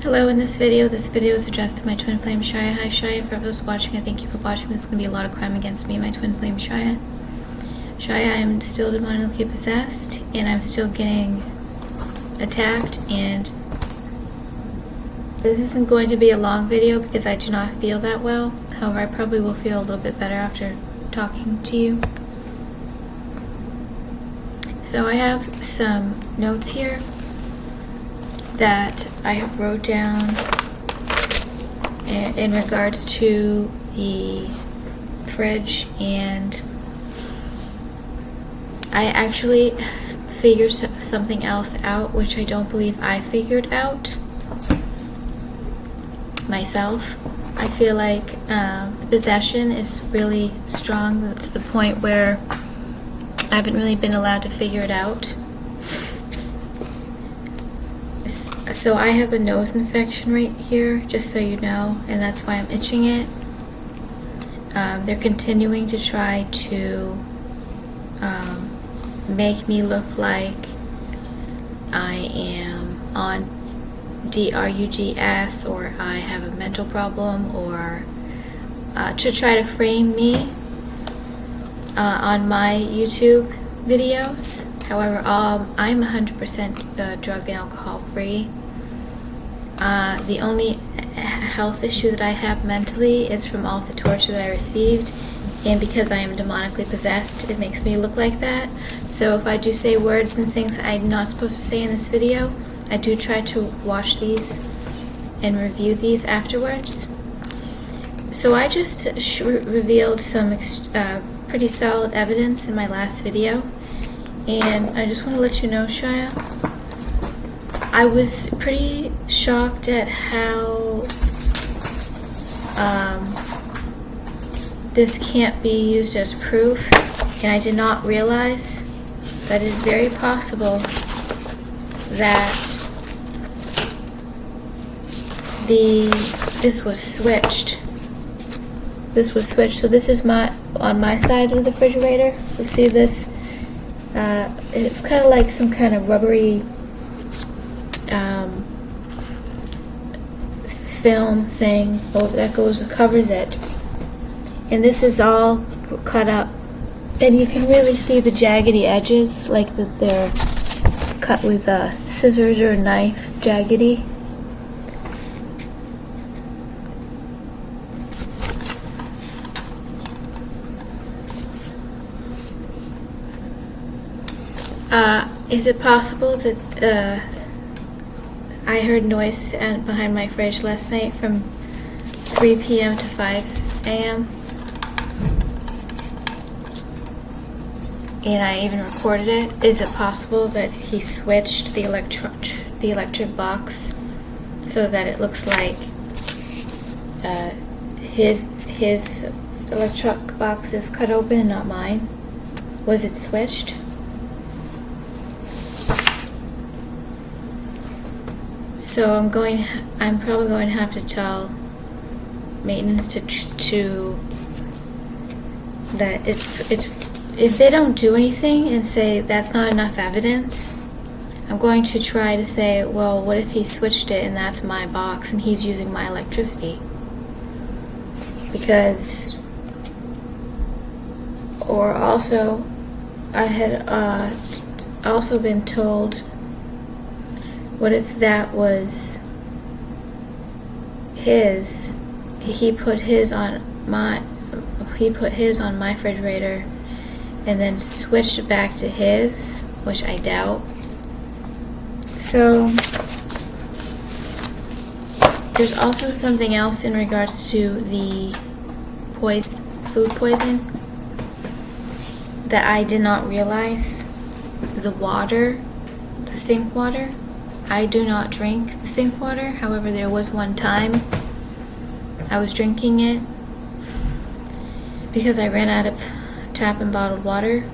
Hello, in this video is addressed to my twin flame Shia. Hi Shia, for those watching, I thank you for watching. There's going to be a lot of crime against me and my twin flame Shia. Shia, I am still demonically possessed, and I'm still getting attacked, and this isn't going to be a long video because I do not feel that well. However, I probably will feel a little bit better after talking to you. So I have some notes here that I wrote down in regards to the fridge, and I actually figured something else out, which I don't believe I figured out myself. I feel like the possession is really strong to the point where I haven't really been allowed to figure it out. So I have a nose infection right here, just so you know, and that's why I'm itching it. They're continuing to try to make me look like I am on drugs, or I have a mental problem, or to try to frame me on my YouTube videos. However, I'm 100% drug and alcohol free. The only health issue that I have mentally is from all of the torture that I received, and because I am demonically possessed, it makes me look like that. So if I do say words and things I'm not supposed to say in this video, I do try to watch these and review these afterwards. So I just revealed some pretty solid evidence in my last video, and I just want to let you know, Shia, I was pretty shocked at how this can't be used as proof, and I did not realize that it is very possible that this was switched. So this is on my side of the refrigerator. You see this? It's kind of like some kind of rubbery film thing that covers it, and this is all cut up, and you can really see the jaggedy edges, like that they're cut with scissors or a knife, jaggedy. Is it possible that I heard noise behind my fridge last night from 3 p.m. to 5 a.m. and I even recorded it? Is it possible that he switched the electric box so that it looks like his electric box is cut open and not mine? Was it switched? So I'm probably going to have to tell maintenance to that it's if they don't do anything and say that's not enough evidence, I'm going to try to say, well, what if he switched it and that's my box and he's using my electricity? Because, or also, I had also been told, what if that was his? He put his on my refrigerator and then switched it back to his, which I doubt. So there's also something else in regards to the food poison that I did not realize. The water, the sink water. I do not drink the sink water. However, there was one time I was drinking it because I ran out of tap and bottled water.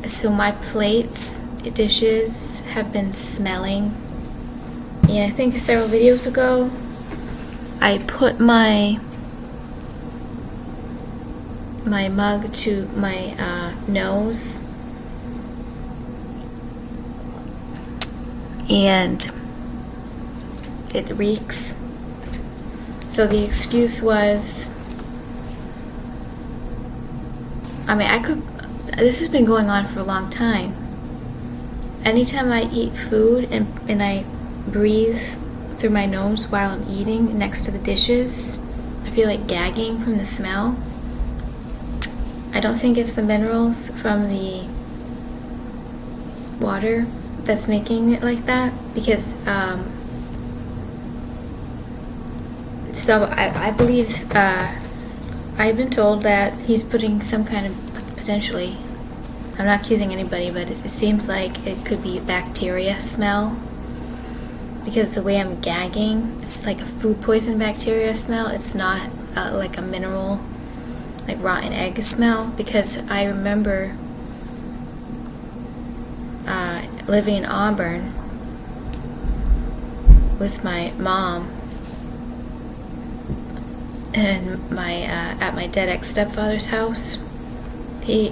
So my plates, dishes have been smelling. And I think several videos ago, I put my mug to my nose, and it reeks. So the excuse was, this has been going on for a long time. Anytime I eat food and I breathe through my nose while I'm eating next to the dishes, I feel like gagging from the smell. I don't think it's the minerals from the water that's making it like that, because so I believe I've been told that he's putting some kind of, potentially, I'm not accusing anybody, but it seems like it could be bacteria smell, because the way I'm gagging, it's like a food poison bacteria smell. It's not like a mineral, like rotten egg smell, because I remember living in Auburn with my mom and at my dead ex-stepfather's house. The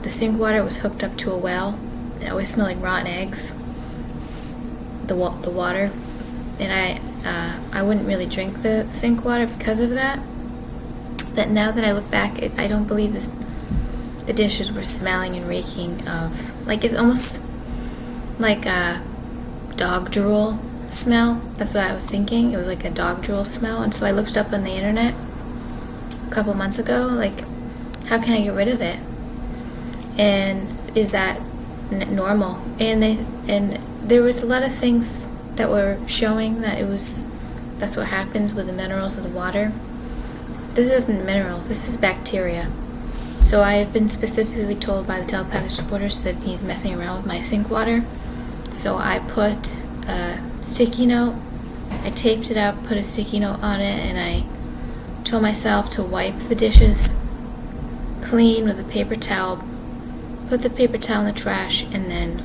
sink water was hooked up to a well. It always smelled like rotten eggs, the water, and I wouldn't really drink the sink water because of that. But now that I look back, I don't believe the dishes were smelling and reeking of, like, it's almost like a dog drool smell. That's what I was thinking. It was like a dog drool smell. And so I looked it up on the internet a couple months ago, like, how can I get rid of it? And is that normal? And there was a lot of things that were showing that that's what happens with the minerals of the water. This isn't minerals, this is bacteria. So I have been specifically told by the telepathic supporters that he's messing around with my sink water. So I put a sticky note, I taped it up, put a sticky note on it, and I told myself to wipe the dishes clean with a paper towel, put the paper towel in the trash, and then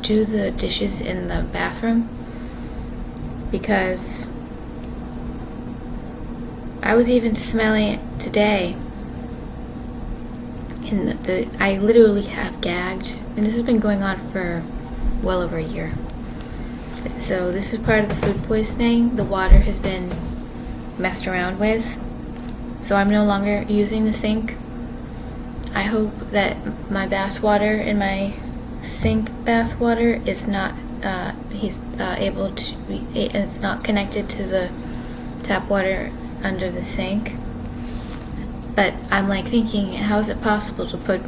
do the dishes in the bathroom, because I was even smelling it today. And I literally have gagged, and this has been going on for well over a year. So this is part of the food poisoning. The water has been messed around with, so I'm no longer using the sink. I hope that my bath water in my sink bath water is not able to be, it's not connected to the tap water under the sink. But I'm like thinking, how is it possible to put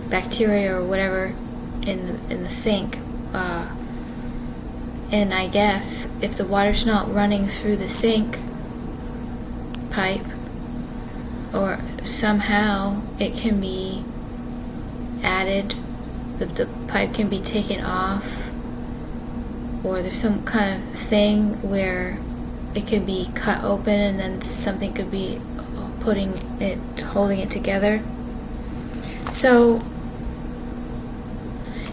bacteria or whatever in the sink? And I guess if the water's not running through the sink pipe, or somehow it can be added, the pipe can be taken off, or there's some kind of thing where it could be cut open and then something could be holding it together. So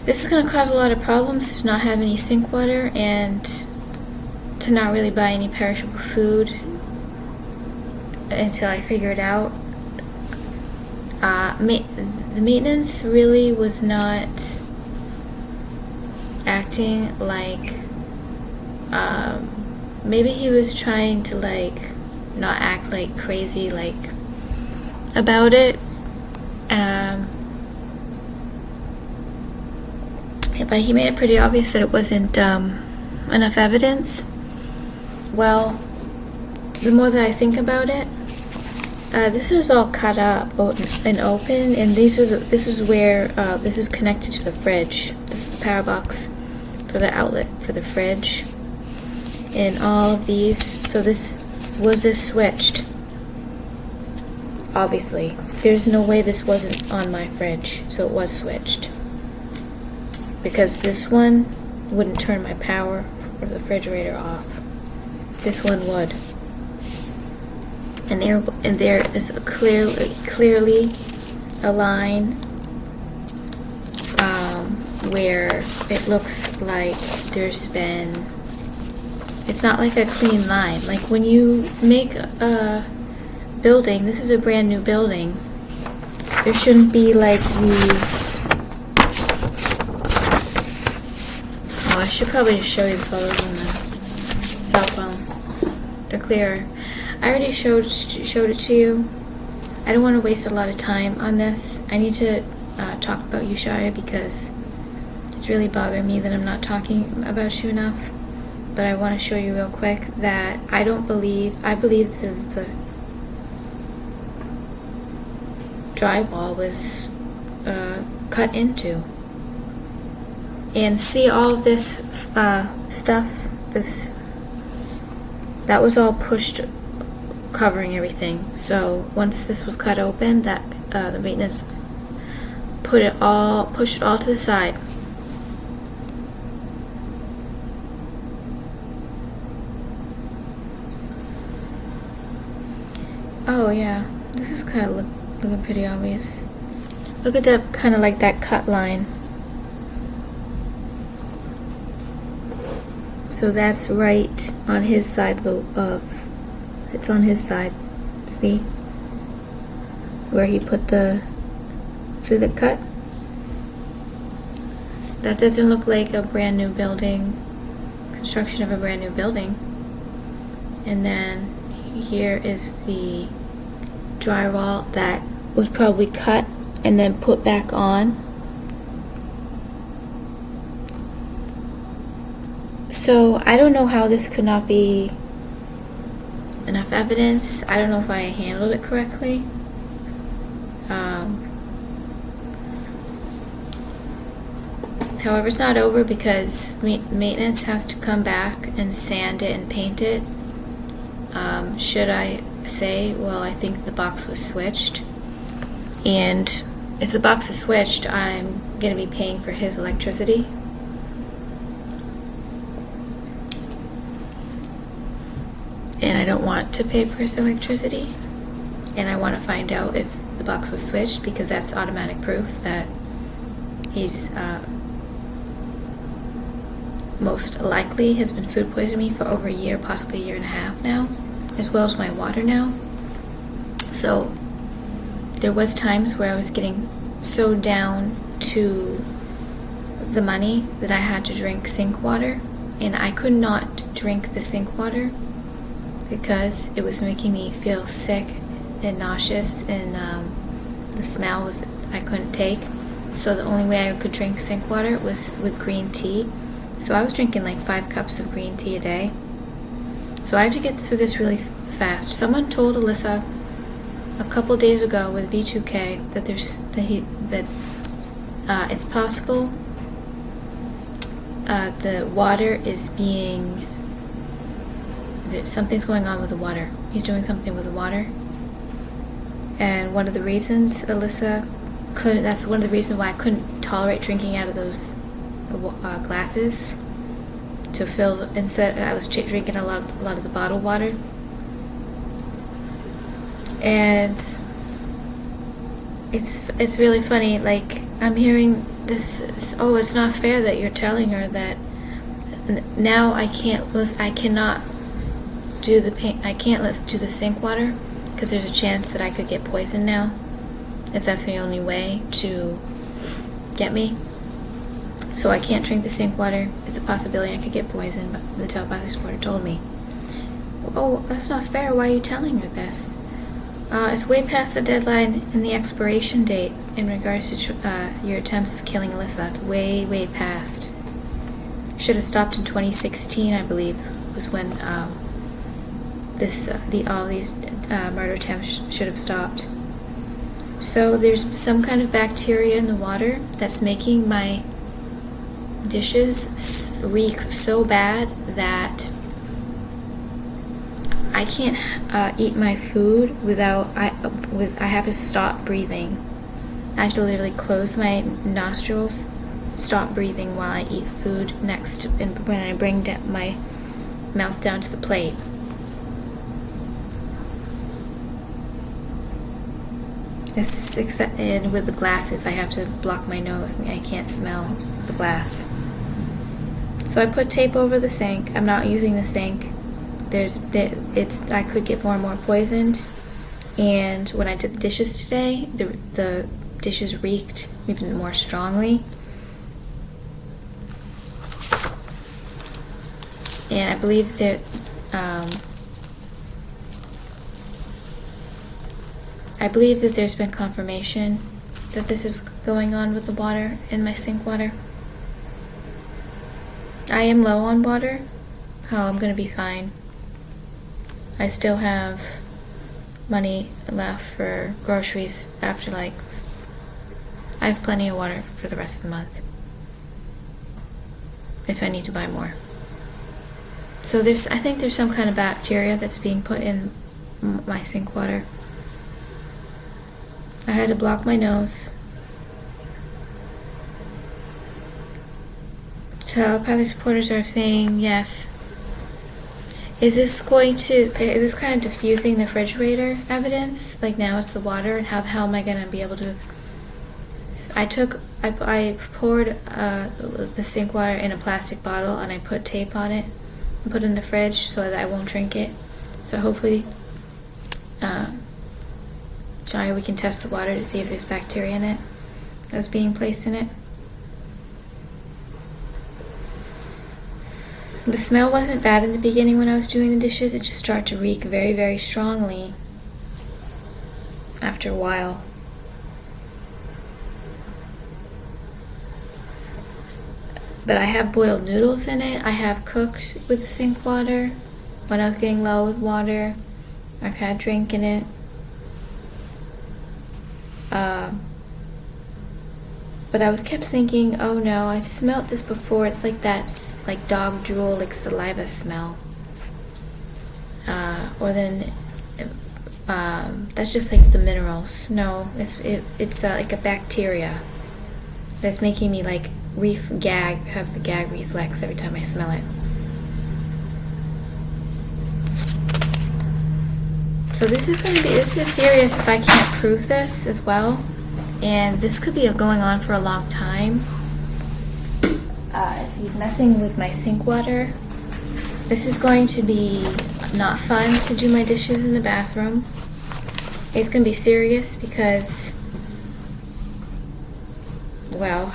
this is going to cause a lot of problems to not have any sink water and to not really buy any perishable food until I figure it out. The maintenance really was not acting like, maybe he was trying to like not act like crazy like about it, but he made it pretty obvious that it wasn't enough evidence. Well, the more that I think about it, this is all cut up and open, and this is where this is connected to the fridge. This is the power box for the outlet for the fridge, and all of these. So this switched. Obviously, there's no way this wasn't on my fridge, so it was switched. Because this one wouldn't turn my power for the refrigerator off. This one would. And there is clearly a line where it looks like there's been. It's not like a clean line. Like when you make a building, this is a brand new building, there shouldn't be like these I should probably just show you the photos on the cell phone. They're clearer. I already showed it to you. I don't want to waste a lot of time on this. I need to talk about you, Shia, because it's really bothering me that I'm not talking about you enough. But I want to show you real quick that I believe that the drywall was cut into. And see all of this stuff, that was all pushed, covering everything. So once this was cut open, that the maintenance pushed it all to the side. Oh yeah, this is kind of looking pretty obvious. Look at that, kind of like that cut line. So that's right on his side it's on his side. See? Where he put see the cut? That doesn't look like a brand new building, construction of a brand new building. And then here is the drywall that was probably cut and then put back on. So I don't know how this could not be enough evidence. I don't know if I handled it correctly. However, it's not over because maintenance has to come back and sand it and paint it. Should I say, well, I think the box was switched, and if the box is switched, I'm going to be paying for his electricity. And I don't want to pay for his electricity, and I want to find out if the box was switched, because that's automatic proof that he's most likely has been food poisoning me for over a year, possibly a year and a half now, as well as my water now. So there was times where I was getting so down to the money that I had to drink sink water, and I could not drink the sink water because it was making me feel sick and nauseous, and the smell was I couldn't take. So the only way I could drink sink water was with green tea. So I was drinking like 5 cups of green tea a day. So I have to get through this really fast. Someone told Alyssa a couple days ago with V2K that it's possible the water is being, something's going on with the water. He's doing something with the water. And one of the reasons that's one of the reasons why I couldn't tolerate drinking out of those glasses to fill. Instead, I was drinking a lot of the bottled water. And it's really funny. Like, I'm hearing this. Oh, it's not fair that you're telling her that. Now I cannot do let's do the sink water, because there's a chance that I could get poisoned now, if that's the only way to get me. So I can't drink the sink water. It's a possibility I could get poisoned, but the telepathic supporter told me. Oh, that's not fair. Why are you telling her this? It's way past the deadline and the expiration date in regards to your attempts of killing Alyssa. It's way, way past. Should have stopped in 2016, I believe, was when all these murder attempts should have stopped. So there's some kind of bacteria in the water that's making my dishes reek so bad that I can't eat my food without I have to stop breathing. I have to literally close my nostrils, stop breathing while I eat food when I bring my mouth down to the plate. And with the glasses, I have to block my nose. I can't smell the glass. So I put tape over the sink. I'm not using the sink. I could get more and more poisoned. And when I did the dishes today, the dishes reeked even more strongly. And I believe that there's been confirmation that this is going on with the water in my sink water. I am low on water. Oh, I'm gonna be fine. I still have money left for groceries after, like, I have plenty of water for the rest of the month if I need to buy more. So I think there's some kind of bacteria that's being put in my sink water. I had to block my nose. Telepathy supporters are saying yes. Is this kind of diffusing the refrigerator evidence? Like, now it's the water, and how the hell am I going to be able to... I poured the sink water in a plastic bottle, and I put tape on it and put it in the fridge so that I won't drink it. So hopefully, Johnny, we can test the water to see if there's bacteria in it that was being placed in it. The smell wasn't bad in the beginning when I was doing the dishes. It just started to reek very, very strongly after a while. But I have boiled noodles in it. I have cooked with the sink water when I was getting low with water. I've had drink in it. But I was kept thinking, oh no, I've smelt this before. It's like that, like dog drool, like saliva smell. Or then that's just like the minerals. No, it's like a bacteria that's making me like have the gag reflex every time I smell it. So this is serious if I can't prove this as well. And this could be going on for a long time. If he's messing with my sink water, this is going to be not fun to do my dishes in the bathroom. It's going to be serious because, well,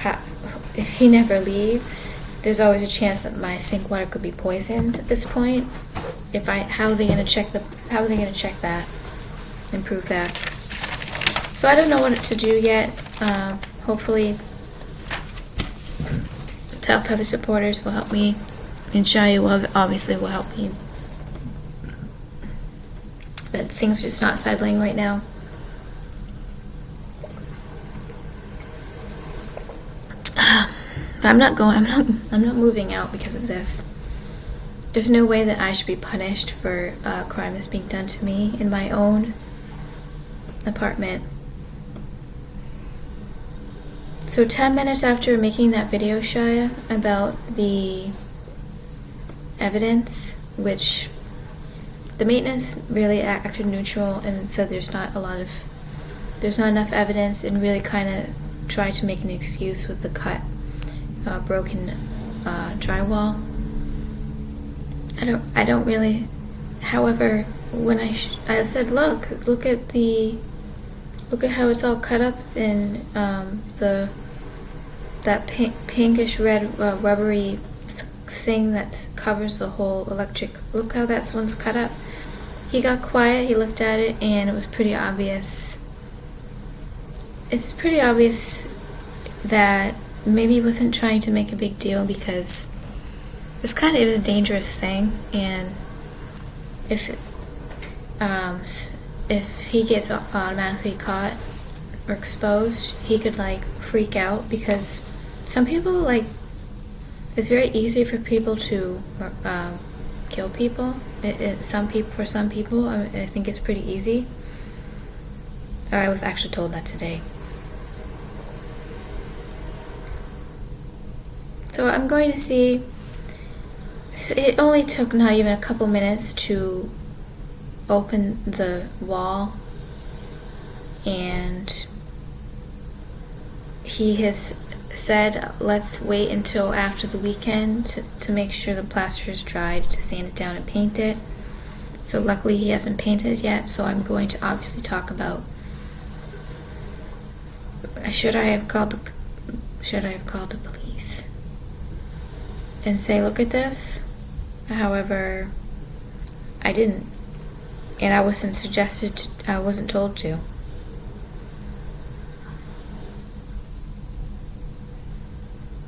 if he never leaves, there's always a chance that my sink water could be poisoned at this point. How are they going to check that and prove that? So I don't know what to do yet. Hopefully, the telepathy supporters will help me, and Shaya obviously will help me. But things are just not settling right now. I'm not moving out because of this. There's no way that I should be punished for a crime that's being done to me in my own apartment. So 10 minutes after making that video, Shaya, about the evidence, which the maintenance really acted neutral and said there's not enough evidence, and really kind of tried to make an excuse with the broken drywall. I don't really. However, when I said, look at how it's all cut up in that pinkish red rubbery thing that covers the whole electric. Look how that one's cut up. He got quiet. He looked at it, and it was pretty obvious. It's pretty obvious that maybe he wasn't trying to make a big deal, because it's kind of a dangerous thing, and if he gets automatically caught or exposed, he could like freak out, because some people, like, it's very easy for people to kill people. For some people, I think it's pretty easy. Or I was actually told that today. So I'm going to see. It only took not even a couple minutes to open the wall, and he has said let's wait until after the weekend to make sure the plaster is dried, to sand it down and paint it. So luckily he hasn't painted it yet, so I'm going to obviously talk about should I have called the police and say, look at this, However, I didn't. And I wasn't I wasn't told to.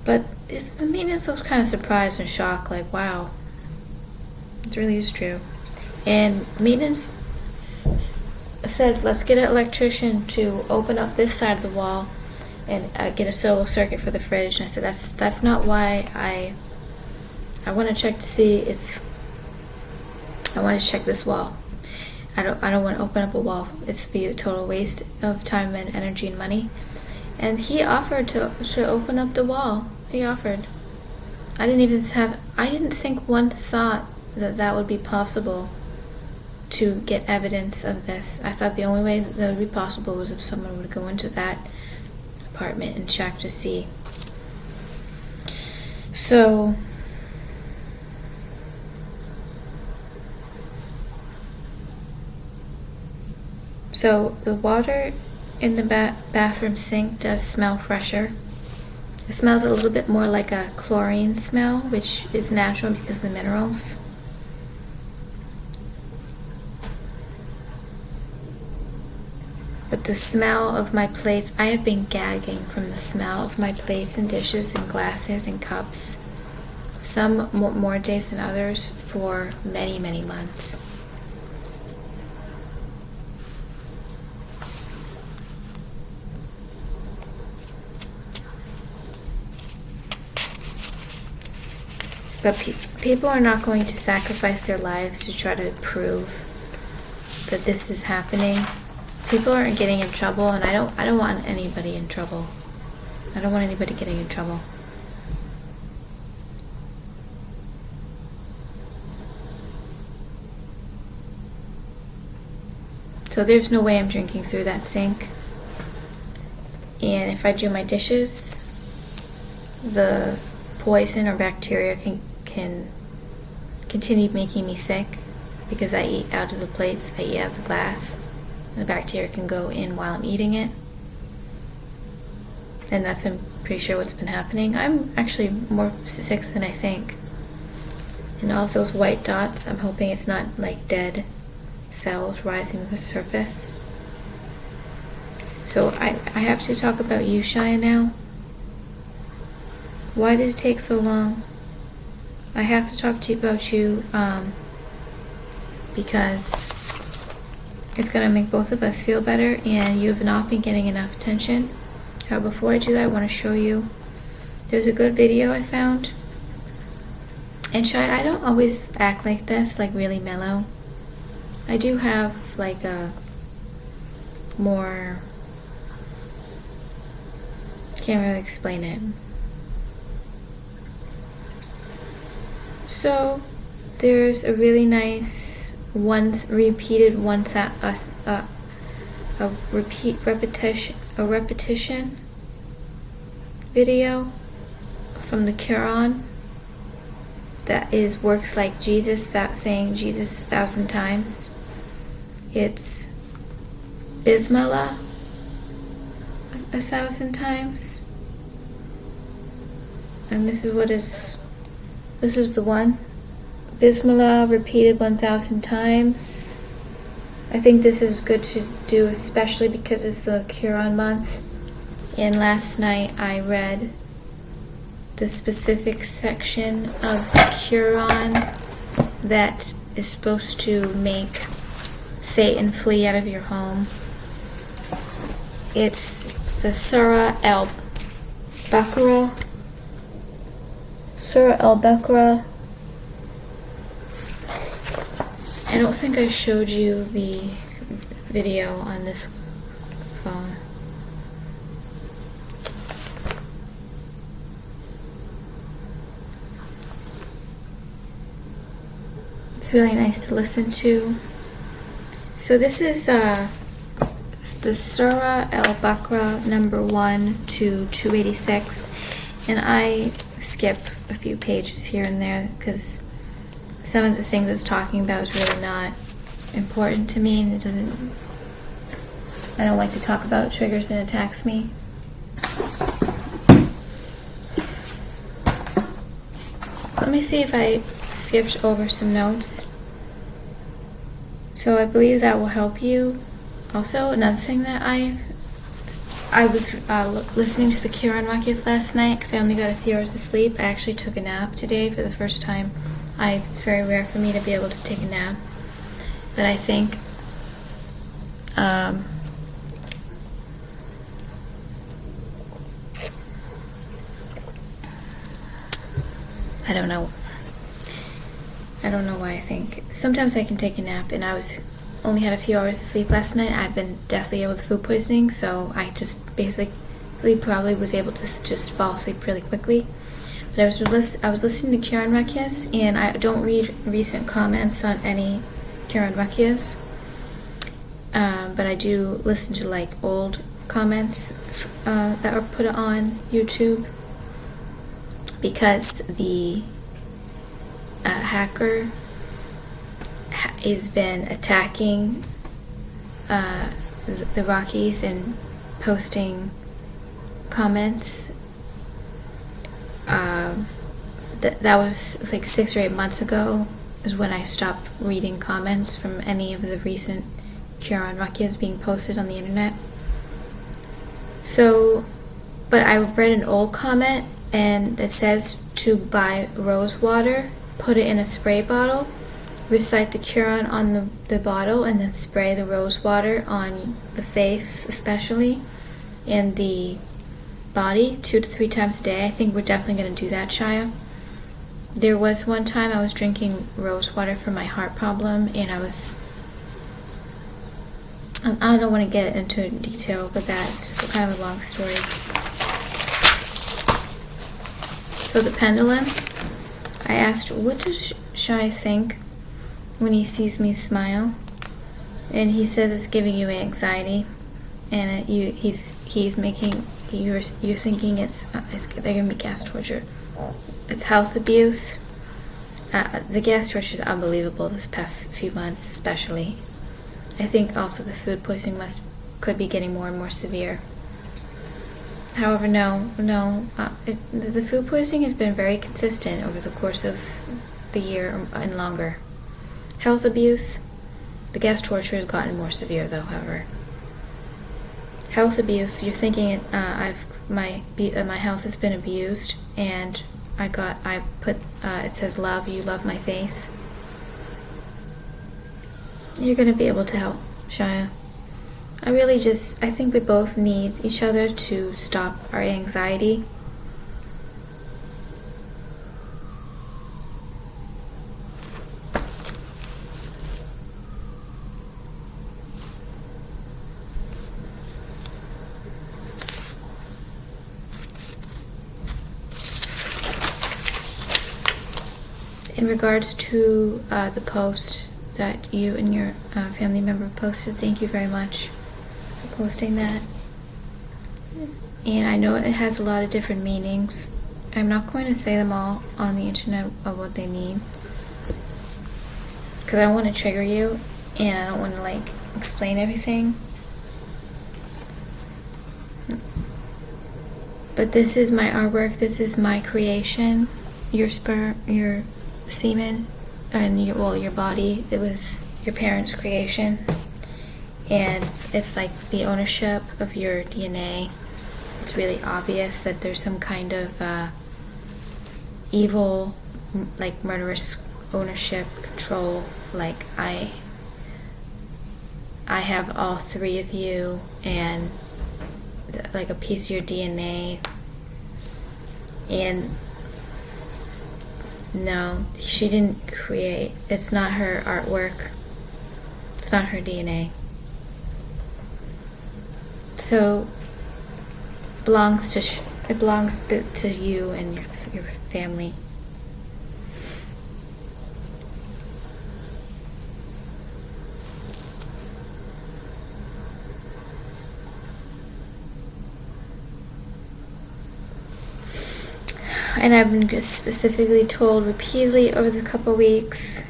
But the maintenance was kind of surprised and shocked, like, wow, it really is true. And maintenance said, let's get an electrician to open up this side of the wall and get a solo circuit for the fridge. And I said, that's not why I want to check to see if I want to check this wall. I don't want to open up a wall. It's be a total waste of time and energy and money. And he offered to open up the wall. He offered. I didn't think one thought that would be possible to get evidence of this. I thought the only way that would be possible was if someone would go into that apartment and check to see. So the water in the bathroom sink does smell fresher. It smells a little bit more like a chlorine smell, which is natural because of the minerals. But the smell of my plates, I have been gagging from the smell of my plates and dishes and glasses and cups. Some more days than others for many, many months. But people are not going to sacrifice their lives to try to prove that this is happening. People aren't getting in trouble, and I don't want anybody in trouble. I don't want anybody getting in trouble. So there's no way I'm drinking through that sink. And if I do my dishes, the poison or bacteria can continue making me sick because I eat out of the plates, I eat out of the glass. The bacteria can go in while I'm eating it. And that's, I'm pretty sure, what's been happening. I'm actually more sick than I think. And all of those white dots, I'm hoping it's not like dead cells rising to the surface. So I have to talk about you, Shia, now. Why did it take so long? I have to talk to you about you because it's going to make both of us feel better, and you have not been getting enough attention. Before I do that, I want to show you. There's a good video I found. And Shia, I don't always act like this, like really mellow. I do have like a more... can't really explain it. So there's a really nice repetition video from the Quran that works like Jesus, that saying Jesus 1,000 times. It's Bismillah 1,000 times, and this is the one. Bismillah repeated 1,000 times. I think this is good to do, especially because it's the Quran month. And last night I read the specific section of the Quran that is supposed to make Satan flee out of your home. It's the Surah Al-Baqarah. Surah Al-Baqarah. I don't think I showed you the video on this phone. It's really nice to listen to. So this is the Surah Al-Baqarah number 1 to 286, and I skip a few pages here and there because some of the things it's talking about is really not important to me, and I don't like to talk about it. It triggers and attacks me. let me see if I skipped over some notes. So I believe that will help you. Also, another thing that I was listening to the Cure on Ruckus last night because I only got a few hours of sleep. I actually took a nap today for the first time. It's very rare for me to be able to take a nap. But I think I don't know. I don't know why I think. Sometimes I can take a nap, and I only had a few hours of sleep last night. I've been deathly ill with food poisoning, so I just basically probably was able to just fall asleep really quickly. But I was listening to Cure on Ruckus, and I don't read recent comments on any Cure on Ruckus, but I do listen to like old comments that are put on YouTube, because the hacker has been attacking the Rockies and posting comments. That was like 6 or 8 months ago is when I stopped reading comments from any of the recent Cure on Ruckus being posted on the internet. So, but I read an old comment, and it says to buy rose water, put it in a spray bottle, recite the Cure on the bottle, and then spray the rose water on the face especially, and the body 2 to 3 times a day. I think we're definitely going to do that, Shia. There was one time I was drinking rose water for my heart problem, and I don't want to get into detail with that. It's just kind of a long story. So the pendulum, I asked, what does Shia think when he sees me smile? And he says it's giving you anxiety, and you're thinking they're giving me gas torture. It's health abuse. The gas torture is unbelievable this past few months, especially. I think also the food poisoning could be getting more and more severe. However, the food poisoning has been very consistent over the course of the year and longer. Health abuse, the gas torture has gotten more severe though, however. Health abuse, you're thinking my health has been abused, and it says love, you love my face. You're going to be able to help, Shia. I think we both need each other to stop our anxiety. In regards to the post that you and your family member posted, thank you very much for posting that. And I know it has a lot of different meanings. I'm not going to say them all on the internet of what they mean, because I don't want to trigger you, and I don't want to explain everything. But this is my artwork. This is my creation. Your sperm, your semen, and your body. It was your parents' creation, and it's like the ownership of your DNA. It's really obvious that there's some kind of evil, murderous ownership, control. I have all 3 of you, and a piece of your DNA. And no, she didn't create. It's not her artwork. It's not her DNA. So it belongs to you and your family. And I've been specifically told repeatedly over the couple weeks,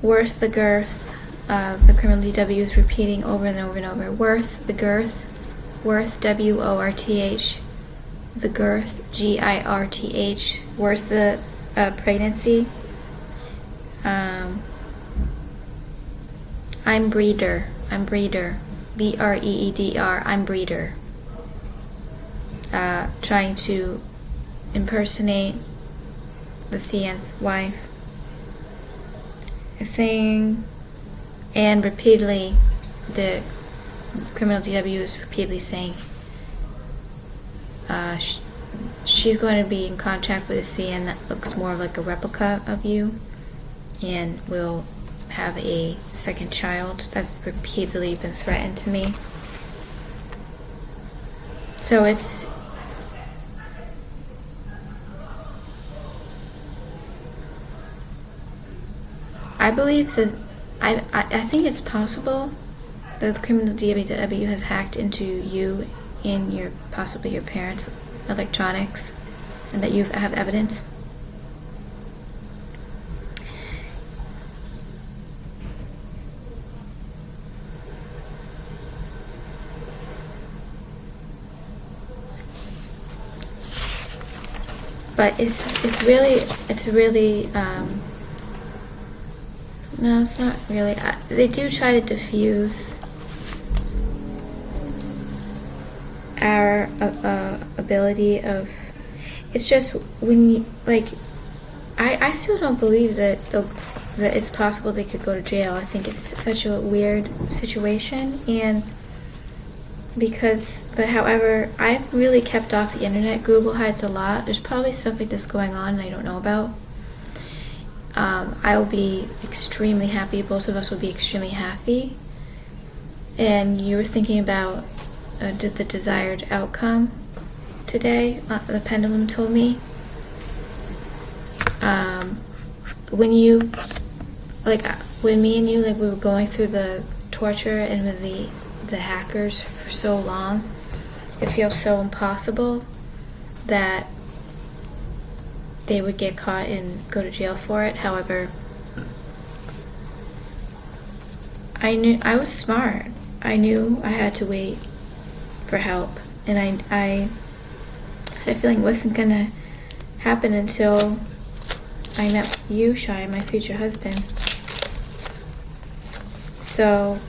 worth the girth. The criminal DW is repeating over and over and over, worth the girth, worth WORTH, the girth GIRTH, worth the pregnancy. I'm breeder. B-R-E-E-D-R. I'm breeder. Trying to impersonate the CN's wife. Saying, and repeatedly, the criminal DW is repeatedly saying she's going to be in contact with a CN that looks more like a replica of you and will have a second child. That's repeatedly been threatened to me. So it's I believe that I think it's possible that the criminal DW has hacked into you and possibly your parents' electronics, and that you have evidence. But it's really no, it's not really. They do try to diffuse our ability of. It's just when you, like, I still don't believe that it's possible they could go to jail. I think it's such a weird situation, and but however, I've really kept off the internet. Google hides a lot. There's probably stuff like this going on and I don't know about. I will be extremely happy. Both of us will be extremely happy. And you were thinking about the desired outcome today. The pendulum told me. When me and you, like, we were going through the torture and with the hackers for so long, it feels so impossible that they would get caught and go to jail for it. However, I knew I was smart. I knew I had to wait for help, and I had a feeling it wasn't gonna happen until I met you, Shai, my future husband. So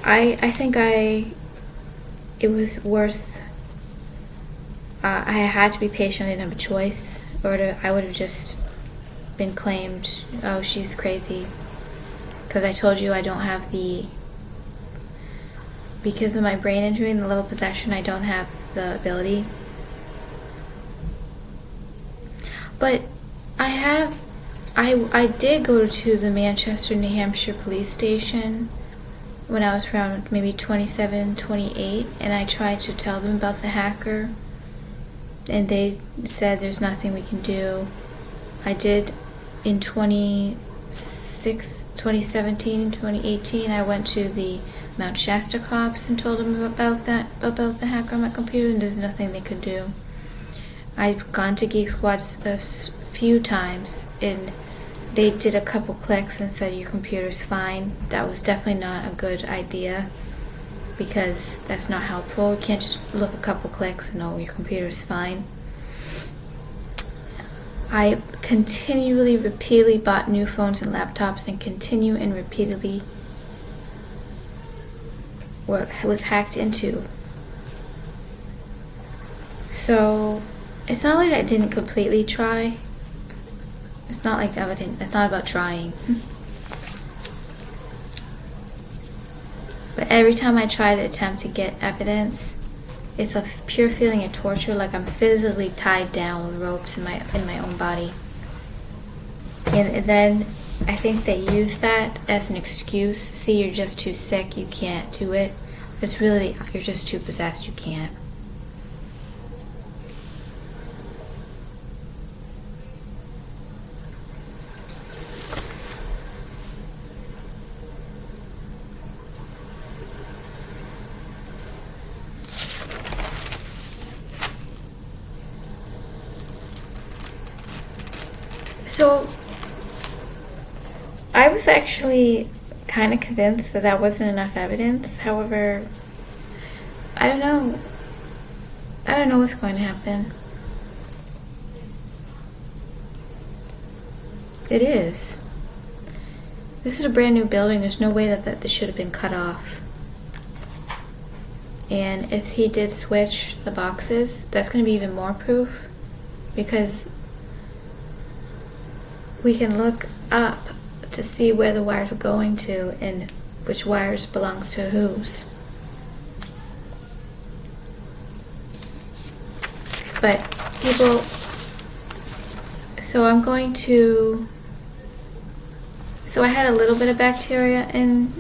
I think it was worth. I had to be patient. I didn't have a choice, or I would have just been claimed, oh, she's crazy. Because I told you I don't have because of my brain injury and the level of possession, I don't have the ability. But I did go to the Manchester, New Hampshire police station when I was around maybe 27, 28, and I tried to tell them about the hacker, and they said there's nothing we can do. I did in 2017, 2018, I went to the Mount Shasta cops and told them about the hacker on my computer, and there's nothing they could do. I've gone to Geek Squad a few times, and they did a couple clicks and said your computer's fine. That was definitely not a good idea, because that's not helpful. You can't just look a couple clicks and know your computer's fine. I repeatedly bought new phones and laptops, and continue and repeatedly was hacked into. So it's not like I didn't completely try. It's not like it's not about trying. But every time I try to attempt to get evidence, it's a pure feeling of torture, like I'm physically tied down with ropes in my own body. And then I think they use that as an excuse. See, you're just too sick, you can't do it. It's really, you're just too possessed, you can't. So I was actually kind of convinced that wasn't enough evidence. However, I don't know what's going to happen. It is. This is a brand new building. There's no way that this should have been cut off. And if he did switch the boxes, that's going to be even more proof, because we can look up to see where the wires are going to and which wires belongs to whose. But people, so I had a little bit of bacteria in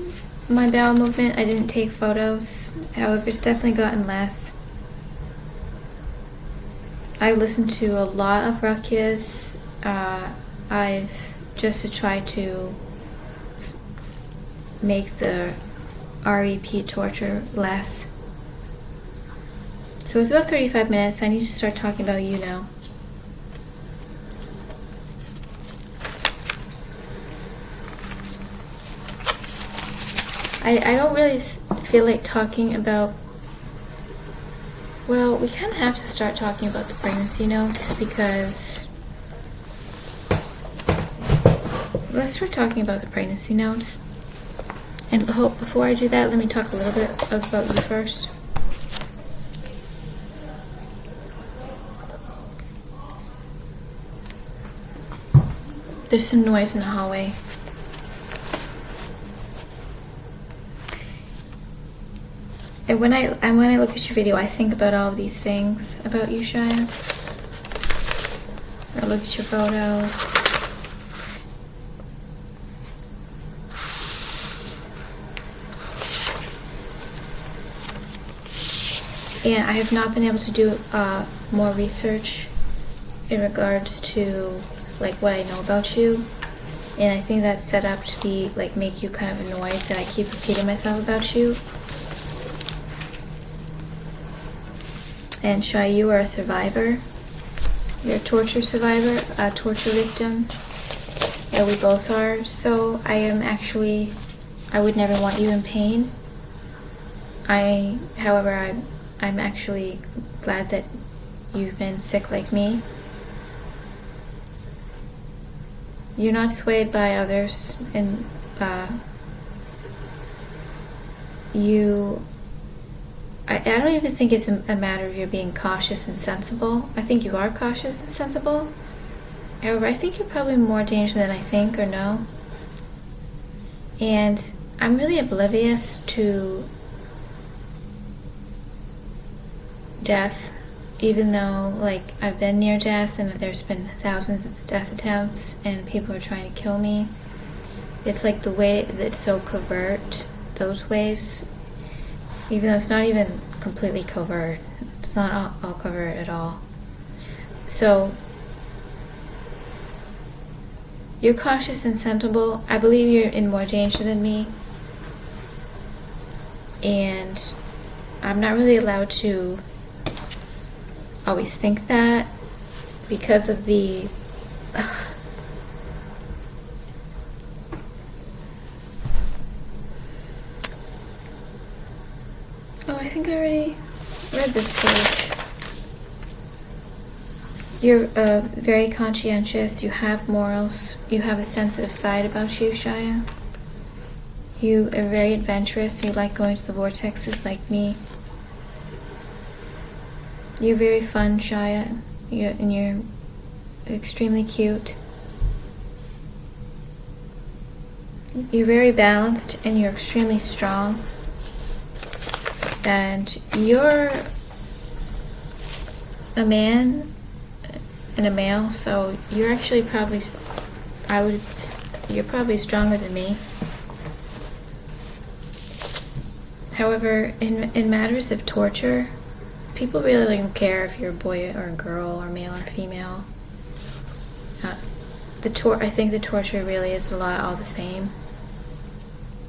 my bowel movement. I didn't take photos. However, it's definitely gotten less. I listened to a lot of Ruckus. I've just to try to make the REP torture less. So it's about 35 minutes. I need to start talking about you now. I don't really feel like talking about, well, we kind of have to start talking about the pregnancy notes, because let's start talking about the pregnancy notes. And before I do that, let me talk a little bit about you first. There's some noise in the hallway. And when I look at your video, I think about all of these things about you, Shia. Or look at your photo. And I have not been able to do more research in regards to like what I know about you. And I think that's set up to be like make you kind of annoyed that I keep repeating myself about you. And Shai, you are a survivor. You're a torture survivor, a torture victim. Yeah, we both are. So I would never want you in pain. However, I'm actually glad that you've been sick like me. You're not swayed by others, and I don't even think it's a matter of you being cautious and sensible. I think you are cautious and sensible. However, I think you're probably more dangerous than I think or know. And I'm really oblivious to death, even though like I've been near death and there's been thousands of death attempts and people are trying to kill me. It's like the way that's so covert, those ways, even though it's not even completely covert. It's not all covert at all. So you're cautious and sensible. I believe you're in more danger than me, and I'm not really allowed to always think that because of the I think I already read this page. You're very conscientious, you have morals, you have a sensitive side about you, Shia. You are very adventurous, you like going to the vortexes like me. You're very fun, Shia, and you're extremely cute. You're very balanced and you're extremely strong. And you're a man and a male, so you're actually probably, you're probably stronger than me. However, in matters of torture, people really don't care if you're a boy or a girl or male or female. I think the torture really is a lot all the same.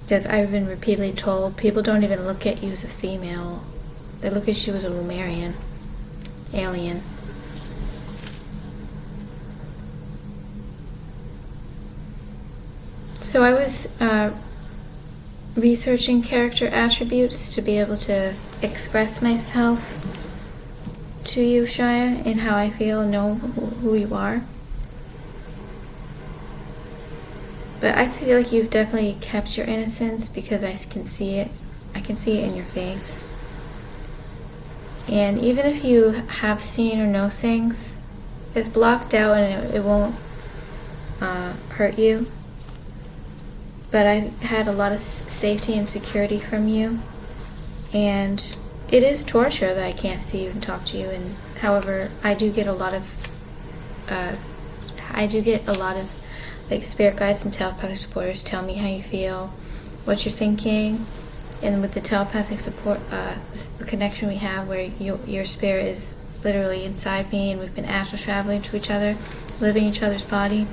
Because I've been repeatedly told, people don't even look at you as a female. They look at you as a Lumerian, alien. So I was researching character attributes to be able to express myself to you, Shia, and how I feel and know who you are. But I feel like you've definitely kept your innocence because I can see it. I can see it in your face. And even if you have seen or know things, it's blocked out and it won't hurt you. But I had a lot of safety and security from you. And it is torture that I can't see you and talk to you. And however, I do get a lot of like spirit guides and telepathic supporters tell me how you feel, what you're thinking, and with the telepathic support, the connection we have where your spirit is literally inside me and we've been astral traveling to each other, living each other's body.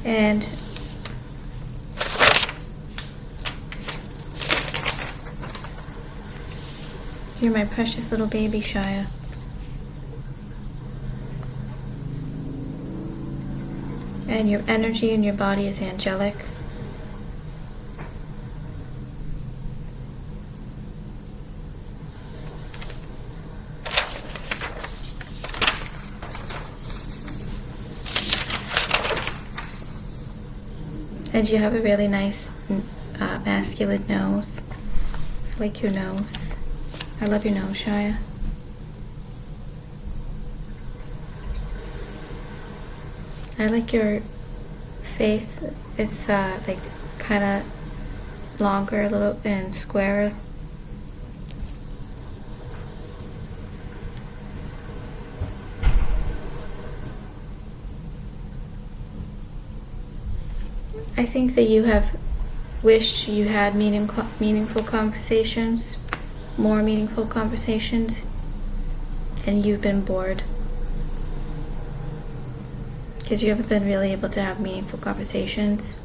And you're my precious little baby, Shia. And your energy in your body is angelic. And you have a really nice masculine nose. I like your nose. I love your nose, Shia. I like your face. It's like kind of longer a little and squarer. I think that you have wished you had meaningful conversations, more meaningful conversations, and you've been bored. Because you haven't been really able to have meaningful conversations.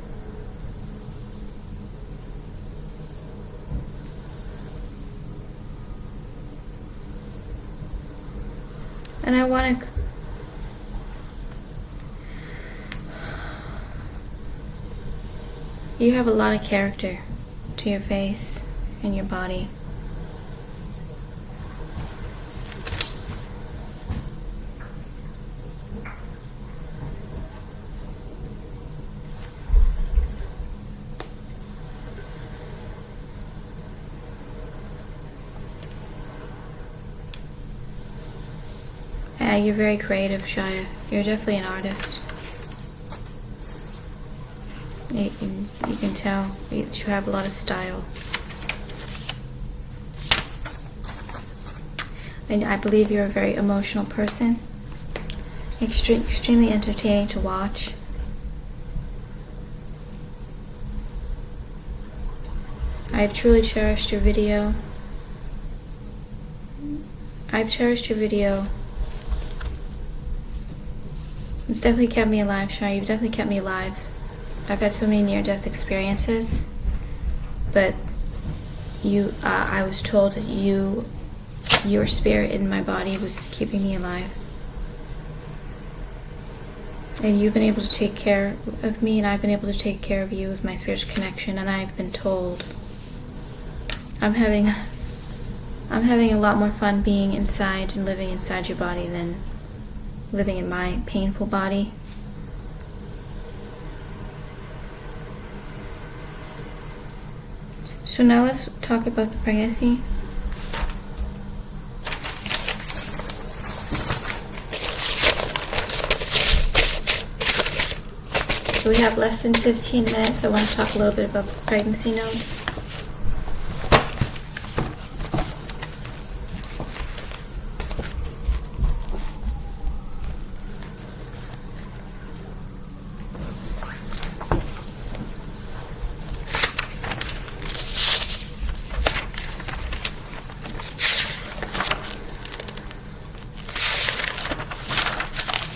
And I want to... You have a lot of character to your face and your body. You're very creative, Shia. You're definitely an artist. You can tell that you have a lot of style. And I believe you're a very emotional person. Extremely entertaining to watch. I've truly cherished your video. I've cherished your video. It's definitely kept me alive, Shia. You've definitely kept me alive. I've had so many near-death experiences, but I was told that your spirit in my body was keeping me alive. And you've been able to take care of me, and I've been able to take care of you with my spiritual connection, and I've been told I'm having a lot more fun being inside and living inside your body than living in my painful body. So now let's talk about the pregnancy. So we have less than 15 minutes. I want to talk a little bit about the pregnancy notes.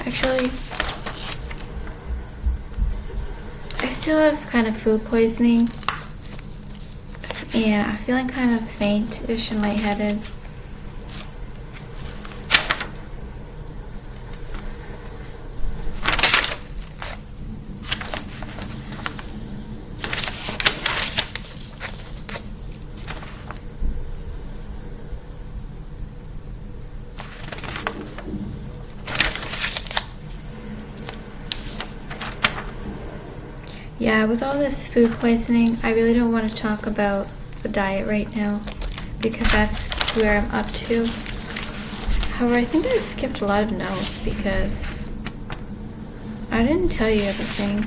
Actually, I still have kind of food poisoning, and I'm feeling kind of faint-ish and lightheaded. Yeah, with all this food poisoning, I really don't want to talk about the diet right now because that's where I'm up to. However, I think I skipped a lot of notes because I didn't tell you everything.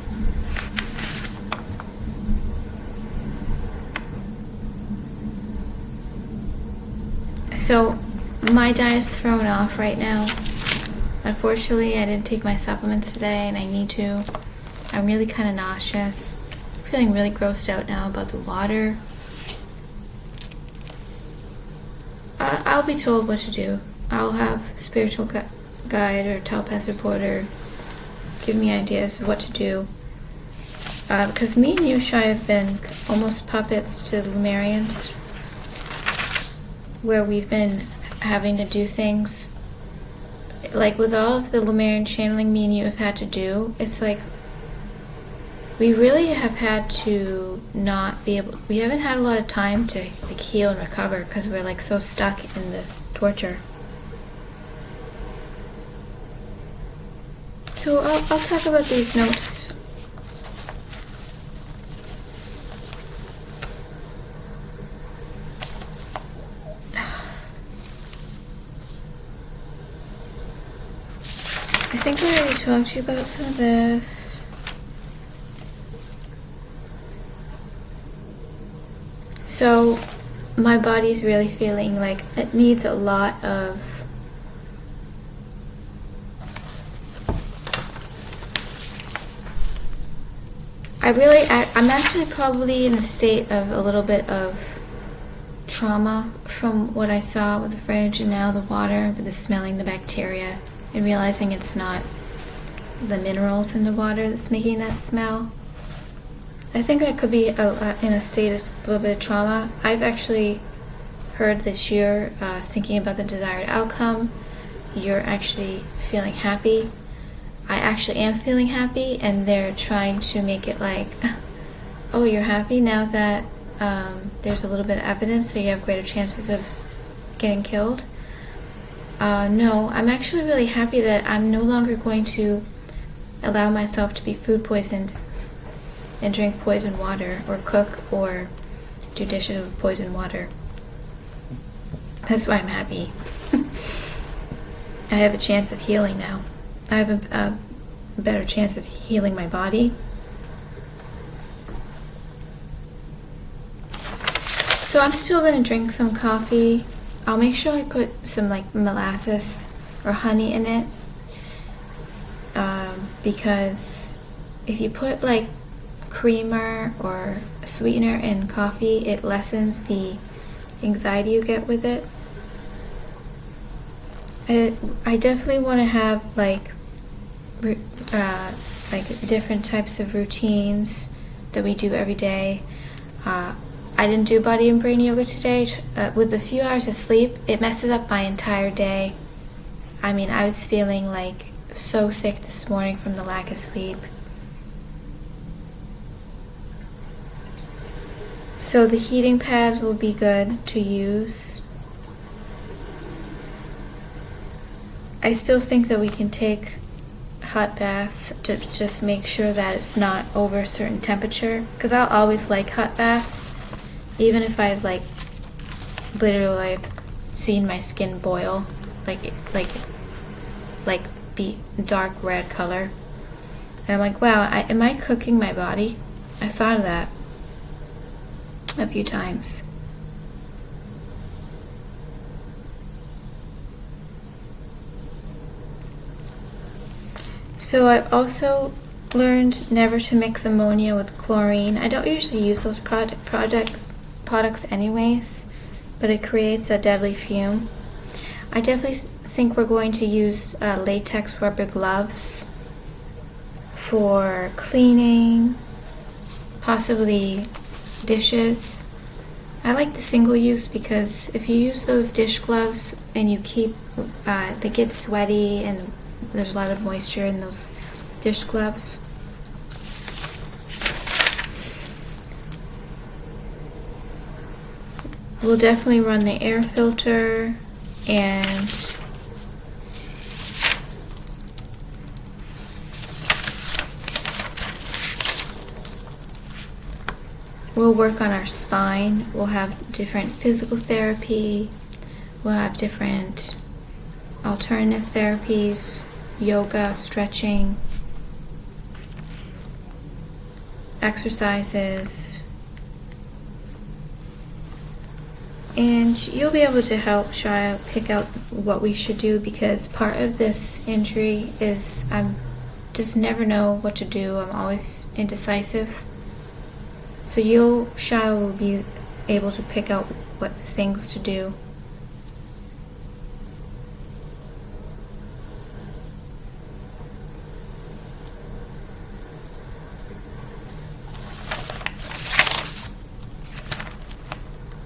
So, my diet's thrown off right now. Unfortunately, I didn't take my supplements today and I need to. I'm really kind of nauseous. I'm feeling really grossed out now about the water. I'll be told what to do. I'll have spiritual guide or telepathic reporter give me ideas of what to do. Because me and Yusha have been almost puppets to the Lumerians, where we've been having to do things. Like with all of the Lumerian channeling me and you have had to do, it's like we really have had to not be able, we haven't had a lot of time to like heal and recover because we're like so stuck in the torture. So I'll talk about these notes. I think I already talked to you about some of this. So, my body's really feeling like it needs a lot of I'm actually probably in a state of a little bit of trauma from what I saw with the fridge and now the water, with the smelling the bacteria and realizing it's not the minerals in the water that's making that smell. I think I could be in a state of a little bit of trauma. I've actually heard this year, thinking about the desired outcome, you're actually feeling happy. I actually am feeling happy, and they're trying to make it like, oh, you're happy now that there's a little bit of evidence, so you have greater chances of getting killed. No, I'm actually really happy that I'm no longer going to allow myself to be food poisoned and drink poisoned water or cook or do dishes with poisoned water. That's why I'm happy. I have a chance of healing now. I have a better chance of healing my body. So I'm still going to drink some coffee. I'll make sure I put some like molasses or honey in it. Because if you put like creamer or sweetener in coffee, it lessens the anxiety you get with it. I definitely want to have like different types of routines that we do every day. I didn't do body and brain yoga today. With a few hours of sleep, it messes up my entire day. I mean, I was feeling like so sick this morning from the lack of sleep. So the heating pads will be good to use. I still think that we can take hot baths to just make sure that it's not over a certain temperature, because I'll always like hot baths, even if I've like literally I've seen my skin boil, like be dark red color, and I'm like, wow, am I cooking my body? I thought of that a few times. So I've also learned never to mix ammonia with chlorine. I don't usually use those products anyways, but it creates a deadly fume. I definitely think we're going to use latex rubber gloves for cleaning, possibly dishes. I like the single use because if you use those dish gloves and you keep, they get sweaty and there's a lot of moisture in those dish gloves. We'll definitely run the air filter and We'll work on our spine. We'll have different physical therapy. We'll have different alternative therapies, yoga, stretching, exercises. And you'll be able to help Shia pick out what we should do, because part of this injury is I'm just never know what to do. I'm always indecisive. So Shia will be able to pick out what things to do.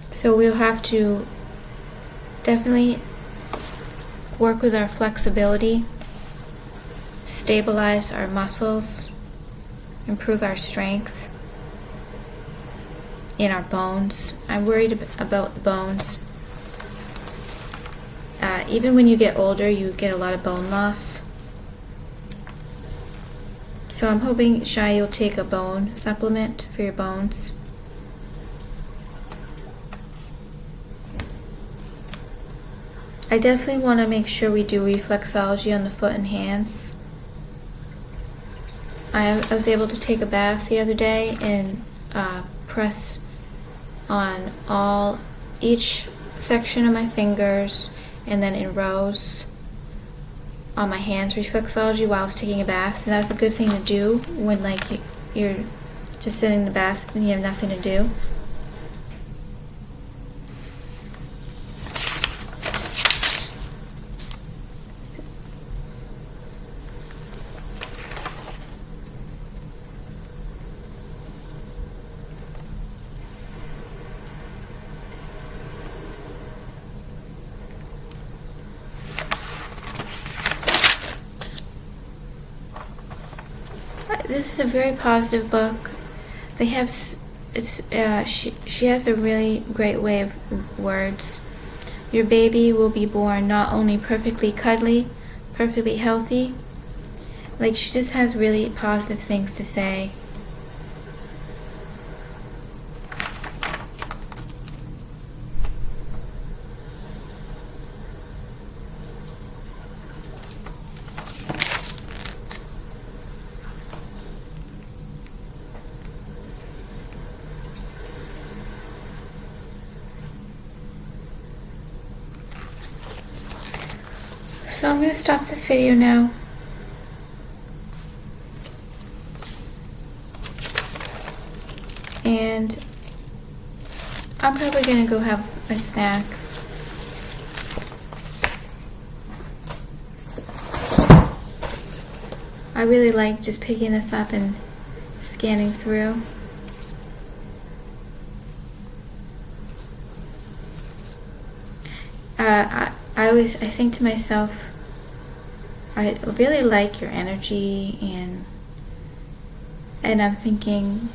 So we'll have to definitely work with our flexibility, stabilize our muscles, improve our strength in our bones. I'm worried about the bones. Even when you get older, you get a lot of bone loss. So I'm hoping, Shai, you'll take a bone supplement for your bones. I definitely want to make sure we do reflexology on the foot and hands. I was able to take a bath the other day and press on each section of my fingers, and then in rows on my hands, reflexology while I was taking a bath. And that was a good thing to do when you're just sitting in the bath and you have nothing to do. This is a very positive book. They have she has a really great way of words. Your baby will be born not only perfectly cuddly, perfectly healthy. She just has really positive things to say. So I'm going to stop this video now. And I'm probably going to go have a snack. I really like just picking this up and scanning through. I think to myself, I really like your energy, and I'm thinking,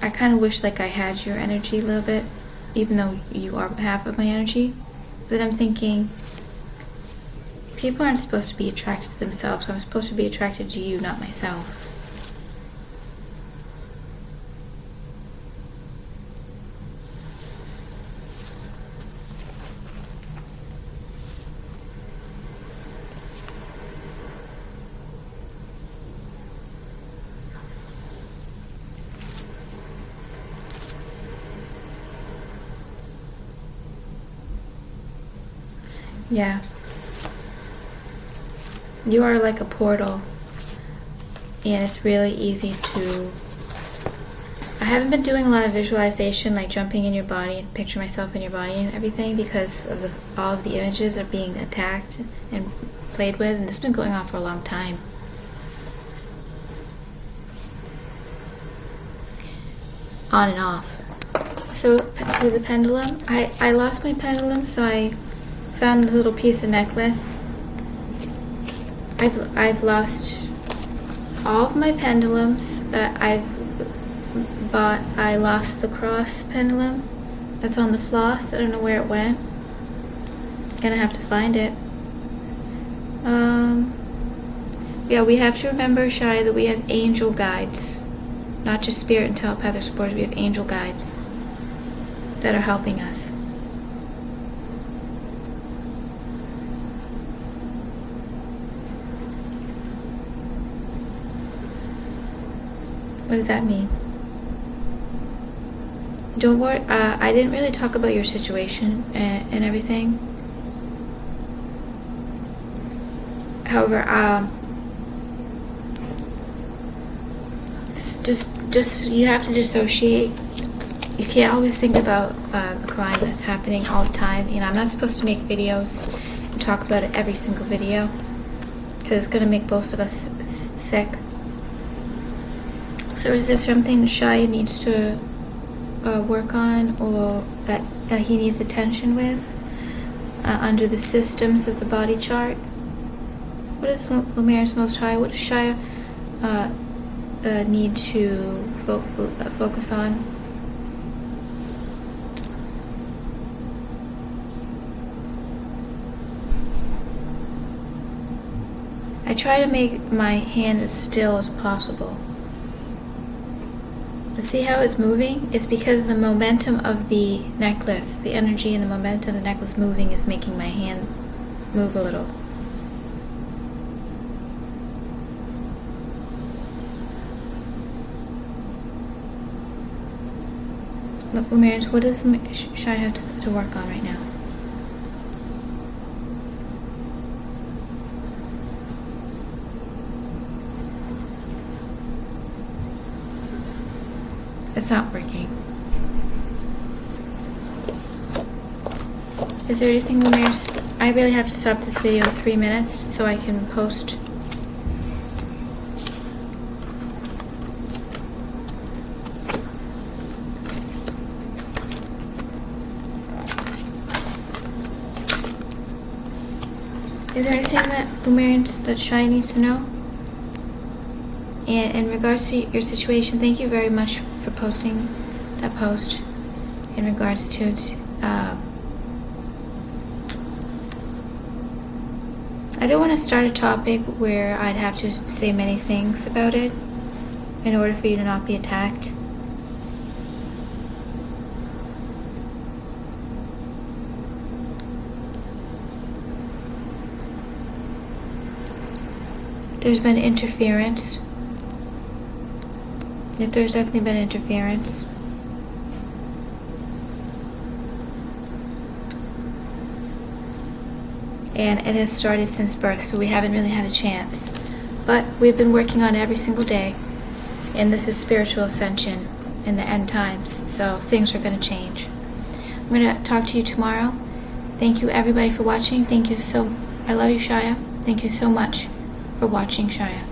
I kind of wish I had your energy a little bit, even though you are half of my energy. But I'm thinking, people aren't supposed to be attracted to themselves. I'm supposed to be attracted to you, not myself. Yeah. You are like a portal, and it's really easy to... I haven't been doing a lot of visualization, like jumping in your body and picture myself in your body and everything, because of all of the images are being attacked and played with, and this has been going on for a long time. On and off. So with the pendulum, I lost my pendulum, so I found this little piece of necklace. I've lost all of my pendulums that I've bought. I lost the cross pendulum that's on the floss. I don't know where it went. Gonna have to find it. Yeah, we have to remember, Shai, that we have angel guides. Not just spirit and telepathic supporters, we have angel guides that are helping us. What does that mean? Don't worry, I didn't really talk about your situation and everything. However, just you have to dissociate. You can't always think about the crime that's happening all the time. You know, I'm not supposed to make videos and talk about it every single video because it's going to make both of us sick. So is there something Shia needs to work on, or that he needs attention with under the systems of the body chart? What is Lumerian's Most High? What does Shia need to focus on? I try to make my hand as still as possible. See how it's moving? It's because the momentum of the necklace, the energy and the momentum of the necklace moving is making my hand move a little. Look, Lumerians, what does Shai have to work on right now? It's not working. Is there anything, Lumerians? I really have to stop this video in 3 minutes so I can post. Is there anything that Lumerians, that Shai needs to know? And in regards to your situation, thank you very much for posting that post in regards to I don't want to start a topic where I'd have to say many things about it in order for you to not be attacked. There's been interference. There's definitely been interference. And it has started since birth, so we haven't really had a chance. But we've been working on it every single day. And this is spiritual ascension in the end times, so things are going to change. I'm going to talk to you tomorrow. Thank you everybody for watching. Thank you I love you, Shia. Thank you so much for watching, Shia.